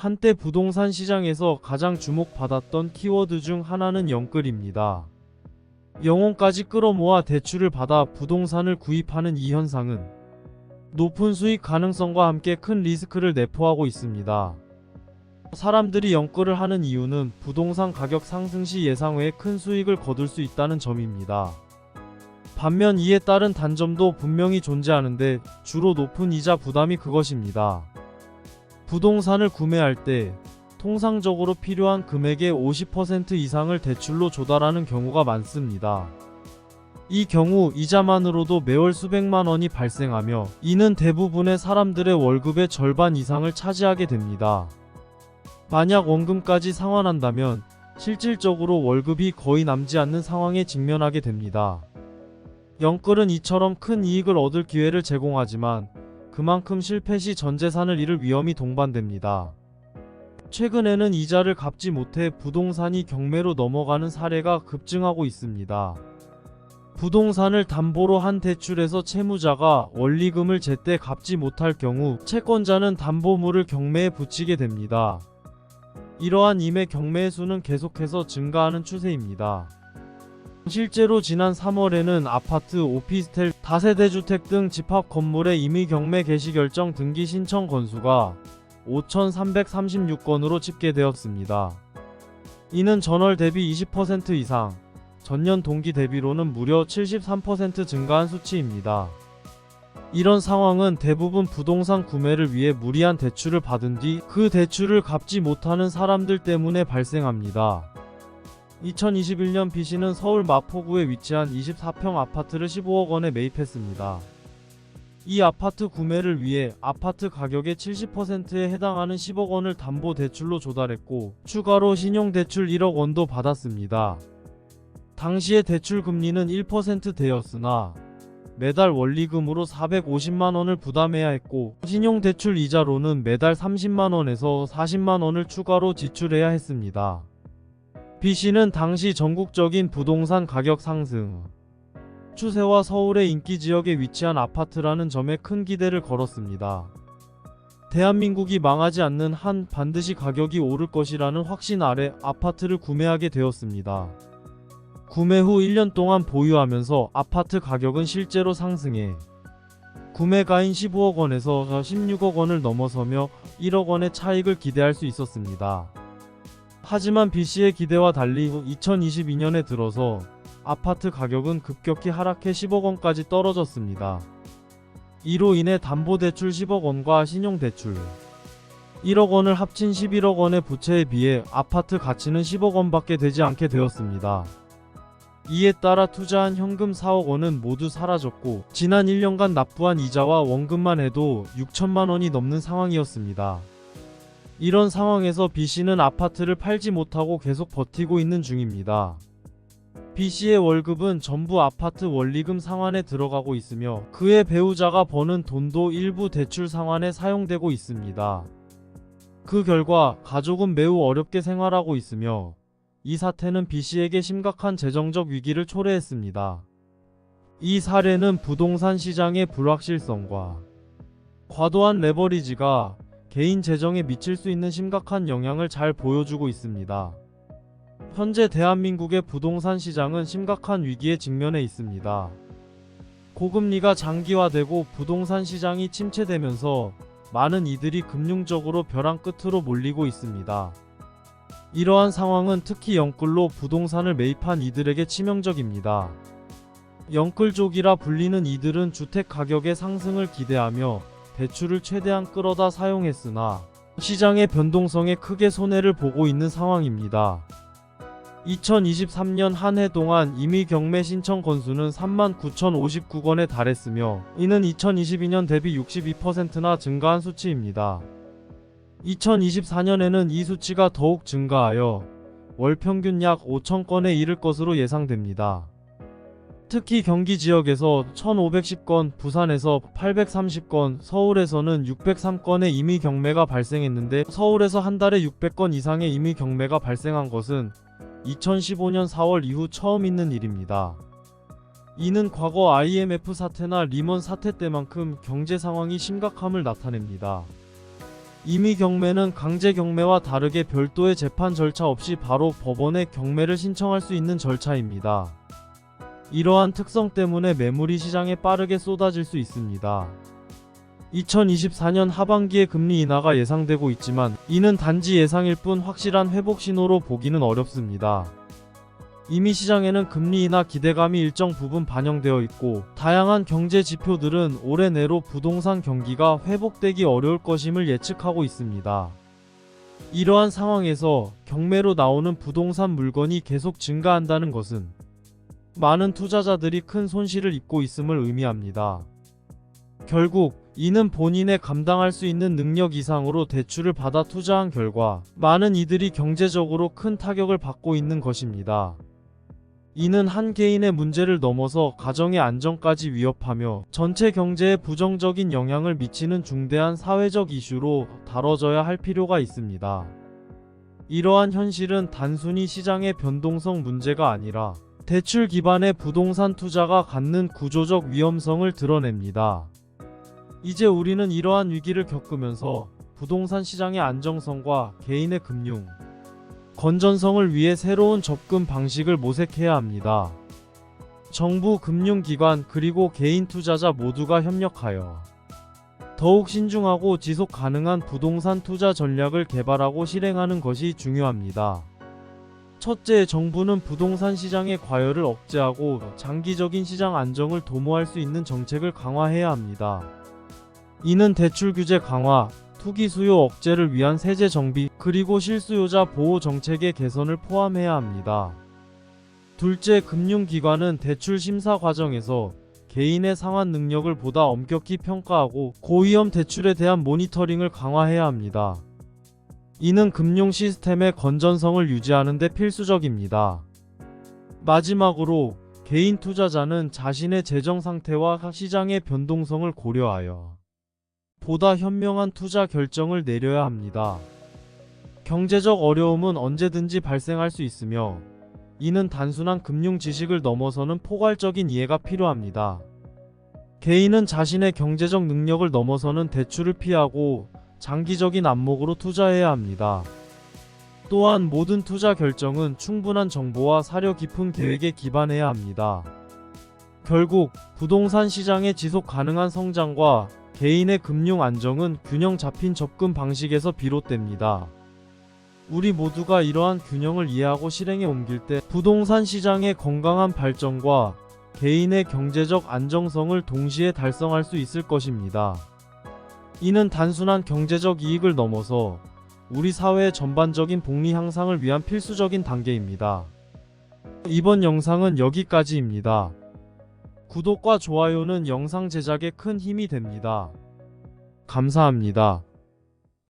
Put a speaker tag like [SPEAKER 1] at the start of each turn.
[SPEAKER 1] 한때 부동산 시장에서 가장 주목받았던 키워드 중 하나는 영끌입니다. 영혼까지 끌어모아 대출을 받아 부동산을 구입하는 이 현상은 높은 수익 가능성과 함께 큰 리스크를 내포하고 있습니다. 사람들이 영끌을 하는 이유는 부동산 가격 상승 시 예상 외에 큰 수익을 거둘 수 있다는 점입니다. 반면 이에 따른 단점도 분명히 존재하는데 주로 높은 이자 부담이 그것입니다. 부동산을 구매할 때 통상적으로 필요한 금액의 50% 이상을 대출로 조달하는 경우가 많습니다. 이 경우 이자만으로도 매월 수백만 원이 발생하며 이는 대부분의 사람들의 월급의 절반 이상을 차지하게 됩니다. 만약 원금까지 상환한다면 실질적으로 월급이 거의 남지 않는 상황에 직면하게 됩니다. 영끌은 이처럼 큰 이익을 얻을 기회를 제공하지만 그만큼 실패 시 전 재산을 잃을 위험이 동반됩니다. 최근에는 이자를 갚지 못해 부동산이 경매로 넘어가는 사례가 급증하고 있습니다. 부동산을 담보로 한 대출에서 채무자가 원리금을 제때 갚지 못할 경우 채권자는 담보물을 경매에 붙이게 됩니다. 이러한 임의 경매의 수는 계속해서 증가하는 추세입니다. 실제로 지난 3월에는 아파트, 오피스텔, 다세대주택 등 집합 건물의 임의 경매 개시 결정 등기 신청 건수가 5,336건으로 집계되었습니다. 이는 전월 대비 20% 이상, 전년 동기 대비로는 무려 73% 증가한 수치입니다. 이런 상황은 대부분 부동산 구매를 위해 무리한 대출을 받은 뒤 그 대출을 갚지 못하는 사람들 때문에 발생합니다. 2021년 B씨는 서울 마포구에 위치한 24평 아파트를 15억 원에 매입했습니다. 이 아파트 구매를 위해 아파트 가격의 70%에 해당하는 10억 원을 담보 대출로 조달했고 추가로 신용대출 1억 원도 받았습니다. 당시의 대출 금리는 1%대였으나 매달 원리금으로 450만 원을 부담해야 했고 신용대출 이자로는 매달 30만 원에서 40만 원을 추가로 지출해야 했습니다. B씨는 당시 전국적인 부동산 가격 상승 추세와 서울의 인기 지역에 위치한 아파트라는 점에 큰 기대를 걸었습니다. 대한민국이 망하지 않는 한 반드시 가격이 오를 것이라는 확신 아래 아파트를 구매하게 되었습니다. 구매 후 1년 동안 보유하면서 아파트 가격은 실제로 상승해 구매가인 15억 원에서 16억 원을 넘어서며 1억 원의 차익을 기대할 수 있었습니다. 하지만 B씨의 기대와 달리 2022년에 들어서 아파트 가격은 급격히 하락해 10억 원까지 떨어졌습니다. 이로 인해 담보대출 10억 원과 신용대출 1억 원을 합친 11억 원의 부채에 비해 아파트 가치는 10억 원밖에 되지 않게 되었습니다. 이에 따라 투자한 현금 4억 원은 모두 사라졌고 지난 1년간 납부한 이자와 원금만 해도 6천만 원이 넘는 상황이었습니다. 이런 상황에서 B씨는 아파트를 팔지 못하고 계속 버티고 있는 중입니다. B씨의 월급은 전부 아파트 원리금 상환에 들어가고 있으며 그의 배우자가 버는 돈도 일부 대출 상환에 사용되고 있습니다. 그 결과 가족은 매우 어렵게 생활하고 있으며 이 사태는 B씨에게 심각한 재정적 위기를 초래했습니다. 이 사례는 부동산 시장의 불확실성과 과도한 레버리지가 개인 재정에 미칠 수 있는 심각한 영향을 잘 보여주고 있습니다. 현재 대한민국의 부동산 시장은 심각한 위기에 직면해 있습니다. 고금리가 장기화되고 부동산 시장이 침체되면서 많은 이들이 금융적으로 벼랑 끝으로 몰리고 있습니다. 이러한 상황은 특히 영끌로 부동산을 매입한 이들에게 치명적입니다. 영끌족이라 불리는 이들은 주택 가격의 상승을 기대하며 대출을 최대한 끌어다 사용했으나 시장의 변동성에 크게 손해를 보고 있는 상황입니다. 2023년 한 해 동안 임의 경매 신청 건수는 39,059건에 달했으며 이는 2022년 대비 62%나 증가한 수치입니다. 2024년에는 이 수치가 더욱 증가하여 월 평균 약 5,000건에 이를 것으로 예상됩니다. 특히 경기 지역에서 1,510건, 부산에서 830건, 서울에서는 603건의 임의 경매가 발생했는데 서울에서 한 달에 600건 이상의 임의 경매가 발생한 것은 2015년 4월 이후 처음 있는 일입니다. 이는 과거 IMF 사태나 리먼 사태 때만큼 경제 상황이 심각함을 나타냅니다. 임의 경매는 강제 경매와 다르게 별도의 재판 절차 없이 바로 법원에 경매를 신청할 수 있는 절차입니다. 이러한 특성 때문에 매물이 시장에 빠르게 쏟아질 수 있습니다. 2024년 하반기에 금리 인하가 예상되고 있지만 이는 단지 예상일 뿐 확실한 회복 신호로 보기는 어렵습니다. 이미 시장에는 금리 인하 기대감이 일정 부분 반영되어 있고 다양한 경제 지표들은 올해 내로 부동산 경기가 회복되기 어려울 것임을 예측하고 있습니다. 이러한 상황에서 경매로 나오는 부동산 물건이 계속 증가한다는 것은 많은 투자자들이 큰 손실을 입고 있음을 의미합니다. 결국 이는 본인의 감당할 수 있는 능력 이상으로 대출을 받아 투자한 결과 많은 이들이 경제적으로 큰 타격을 받고 있는 것입니다. 이는 한 개인의 문제를 넘어서 가정의 안정까지 위협하며 전체 경제에 부정적인 영향을 미치는 중대한 사회적 이슈로 다뤄져야 할 필요가 있습니다. 이러한 현실은 단순히 시장의 변동성 문제가 아니라 대출 기반의 부동산 투자가 갖는 구조적 위험성을 드러냅니다. 이제 우리는 이러한 위기를 겪으면서 부동산 시장의 안정성과 개인의 금융 건전성을 위해 새로운 접근 방식을 모색해야 합니다. 정부, 금융기관, 그리고 개인 투자자 모두가 협력하여 더욱 신중하고 지속 가능한 부동산 투자 전략을 개발하고 실행하는 것이 중요합니다. 첫째, 정부는 부동산 시장의 과열을 억제하고 장기적인 시장 안정을 도모할 수 있는 정책을 강화해야 합니다. 이는 대출 규제 강화, 투기 수요 억제를 위한 세제 정비, 그리고 실수요자 보호 정책의 개선을 포함해야 합니다. 둘째, 금융기관은 대출 심사 과정에서 개인의 상환 능력을 보다 엄격히 평가하고 고위험 대출에 대한 모니터링을 강화해야 합니다. 이는 금융 시스템의 건전성을 유지하는 데 필수적입니다. 마지막으로 개인 투자자는 자신의 재정 상태와 시장의 변동성을 고려하여 보다 현명한 투자 결정을 내려야 합니다. 경제적 어려움은 언제든지 발생할 수 있으며 이는 단순한 금융 지식을 넘어서는 포괄적인 이해가 필요합니다. 개인은 자신의 경제적 능력을 넘어서는 대출을 피하고 장기적인 안목으로 투자해야 합니다. 또한 모든 투자 결정은 충분한 정보와 사려 깊은 계획에 기반해야 합니다. 결국 부동산 시장의 지속 가능한 성장과 개인의 금융 안정은 균형 잡힌 접근 방식에서 비롯됩니다. 우리 모두가 이러한 균형을 이해하고 실행에 옮길 때 부동산 시장의 건강한 발전과 개인의 경제적 안정성을 동시에 달성할 수 있을 것입니다. 이는 단순한 경제적 이익을 넘어서 우리 사회의 전반적인 복리 향상을 위한 필수적인 단계입니다. 이번 영상은 여기까지입니다. 구독과 좋아요는 영상 제작에 큰 힘이 됩니다. 감사합니다.